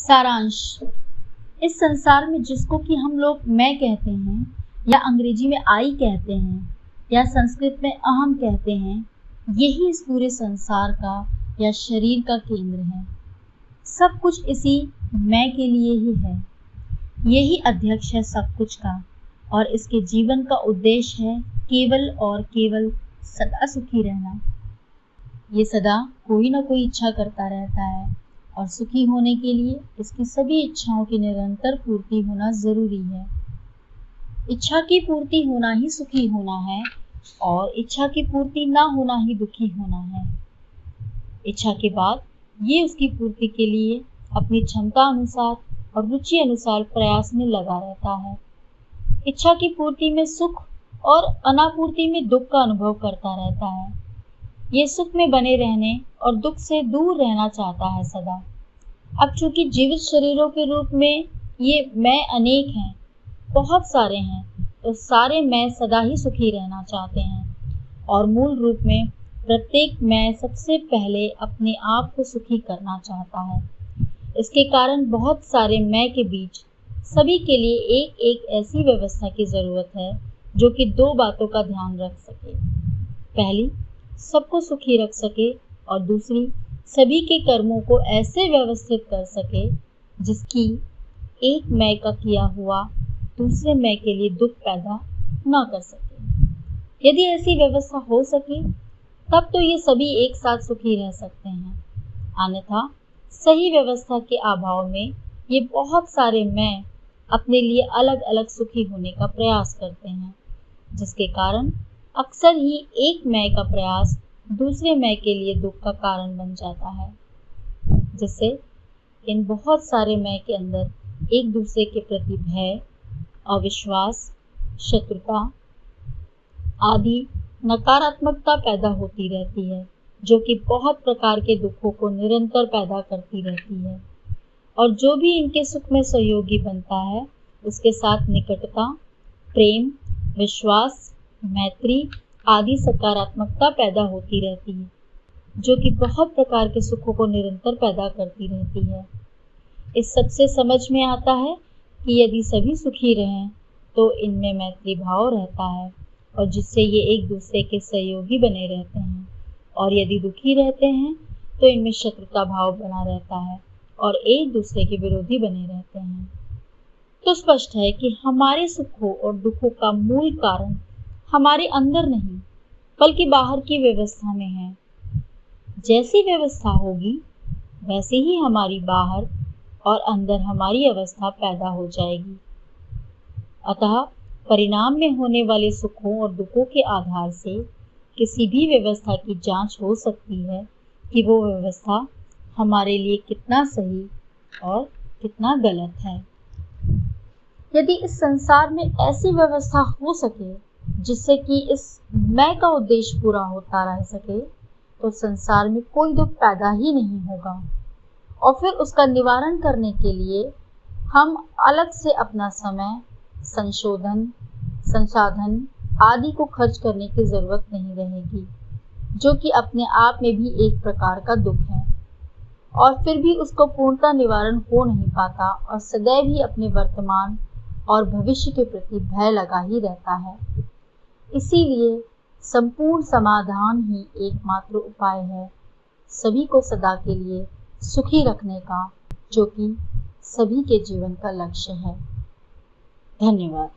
सारांश। इस संसार में जिसको कि हम लोग मैं कहते हैं या अंग्रेजी में आई कहते हैं या संस्कृत में अहम कहते हैं, यही इस पूरे संसार का या शरीर का केंद्र है। सब कुछ इसी मैं के लिए ही है। यही अध्यक्ष है सब कुछ का और इसके जीवन का उद्देश्य है केवल और केवल सदा सुखी रहना। ये सदा कोई ना कोई इच्छा करता रहता है और सुखी होने के लिए इसकी सभी इच्छाओं की निरंतर पूर्ति होना जरूरी है। इच्छा की पूर्ति होना ही सुखी होना है और इच्छा की पूर्ति ना होना ही दुखी होना है। इच्छा के बाद ये उसकी पूर्ति के लिए अपनी क्षमता अनुसार और रुचि अनुसार प्रयास में लगा रहता है। इच्छा की पूर्ति में सुख और अनापूर्ति में दुख का अनुभव करता रहता है। ये सुख में बने रहने और दुख से दूर रहना चाहता है सदा। अब चूंकि जीवित शरीरों के रूप में ये मैं अनेक हैं, बहुत सारे हैं, तो सारे मैं सदा ही सुखी रहना चाहते हैं और मूल रूप में प्रत्येक मैं सबसे पहले अपने आप को सुखी करना चाहता है। इसके कारण बहुत सारे मैं के बीच सभी के लिए एक एक ऐसी व्यवस्था की ज़रूरत है जो कि दो बातों का ध्यान रख सके। पहली, सबको सुखी रख सके और दूसरी, सभी के कर्मों को ऐसे व्यवस्थित कर सके जिसकी एक मैं का किया हुआ दूसरे मैं के लिए दुख पैदा ना कर सके। यदि ऐसी व्यवस्था हो सके तब तो ये सभी एक साथ सुखी रह सकते हैं। अन्यथा सही व्यवस्था के अभाव में ये बहुत सारे मैं अपने लिए अलग अलग सुखी होने का प्रयास करते हैं, जिसके कारण अक्सर ही एक मैं का प्रयास दूसरे मैं के लिए दुख का कारण बन जाता है, जिससे इन बहुत सारे मैं के अंदर एक दूसरे के प्रति भय, अविश्वास, शत्रुता आदि नकारात्मकता पैदा होती रहती है, जो कि बहुत प्रकार के दुखों को निरंतर पैदा करती रहती है। और जो भी इनके सुख में सहयोगी बनता है उसके साथ निकटता, प्रेम, विश्वास, मैत्री आदि सकारात्मकता पैदा होती रहती है, जो कि बहुत प्रकार के सुखों को निरंतर पैदा करती रहती है। इस सब से समझ में आता है कि यदि सभी सुखी रहें तो इनमें मैत्री भाव रहता है और जिससे ये एक दूसरे के सहयोगी बने रहते हैं, और यदि दुखी रहते हैं तो इनमें शत्रुता भाव बना रहता है और एक दूसरे के विरोधी बने रहते हैं। तो स्पष्ट है कि हमारे सुखों और दुखों का मूल कारण हमारे अंदर नहीं बल्कि बाहर की व्यवस्था में है। जैसी व्यवस्था होगी वैसे ही हमारी बाहर और अंदर हमारी अवस्था पैदा हो जाएगी। अतः परिणाम में होने वाले सुखों और दुखों के आधार से किसी भी व्यवस्था की जांच हो सकती है कि वो व्यवस्था हमारे लिए कितना सही और कितना गलत है। यदि इस संसार में ऐसी व्यवस्था हो सके जिससे कि इस मैं का उद्देश्य पूरा होता रह सके तो संसार में कोई दुख पैदा ही नहीं होगा और फिर उसका निवारण करने के लिए हम अलग से अपना समय, संसाधन आदि को खर्च करने की जरूरत नहीं रहेगी, जो कि अपने आप में भी एक प्रकार का दुख है और फिर भी उसको पूर्णतः निवारण हो नहीं पाता और सदैव ही अपने वर्तमान और भविष्य के प्रति भय लगा ही रहता है। इसीलिए संपूर्ण समाधान ही एकमात्र उपाय है सभी को सदा के लिए सुखी रखने का, जो कि सभी के जीवन का लक्ष्य है। धन्यवाद।